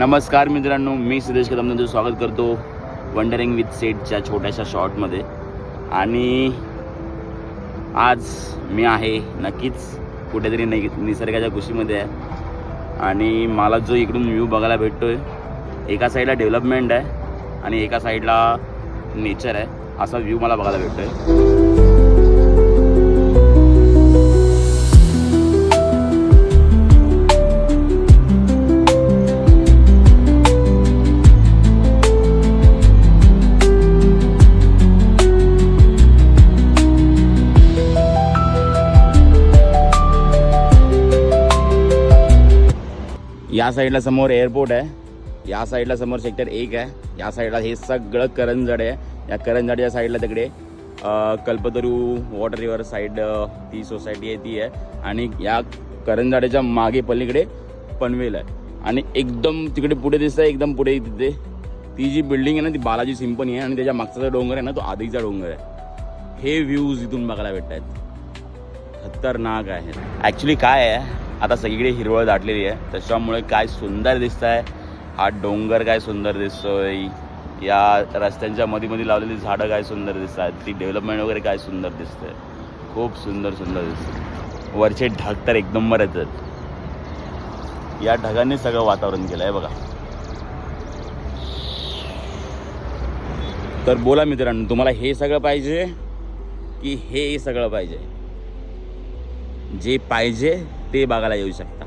नमस्कार मित्रांनो, मी सिद्धेश कदम तुमचं स्वागत करतो वंडरिंग विथ सेटच्या छोट्याशा शॉर्टमध्ये. आणि आज मी आहे नक्कीच कुठेतरी निसर्गाच्या कुशीमध्ये आहे. आणि मला जो इकडून व्ह्यू बघायला भेटतो आहे, एका साईडला डेव्हलपमेंट आहे आणि एका साईडला नेचर आहे, असा व्ह्यू मला बघायला भेटतो आहे. या साईडला समोर एअरपोर्ट आहे, या साईडला समोर सेक्टर 1 आहे, या साईडला हे सगळं करंजड आहे. या करंजडच्या साईडला तिकडे कल्पतरू वॉटर रिव्हर साईड ती सोसायटी आहे ती आहे. आणि या करंजड्याच्या मागे पलीकडे पनवेल आहे. आणि एकदम तिकडे पुढे दिसतं, एकदम पुढे तिथे ती जी बिल्डिंग आहे ना, ती बालाजी सिंपनी आहे. आणि त्याच्या मागचा जो डोंगर आहे ना, तो आधीचा डोंगर आहे. हे व्ह्यूज इथून बघायला भेटत आहेत, खतरनाक आहेत. ॲक्च्युली काय आहे, आता सगळीकडे हिरवळ दाटलेली आहे, त्याच्यामुळे काय सुंदर दिसत आहे. हा डोंगर काय सुंदर दिसतोय, या रस्त्यांच्या मध्ये लावलेली झाडं काय सुंदर दिसत आहेत, ती डेव्हलपमेंट वगैरे काय सुंदर दिसतंय, खूप सुंदर दिसतं. वरचे ढग तर एक नंबर येतात. या ढगांनी सगळं वातावरण केलं आहे बघा. तर बोला मित्रांनो, तुम्हाला हे सगळं पाहिजे की हे सगळं पाहिजे? जे पाहिजे ते बघायला येऊ शकता.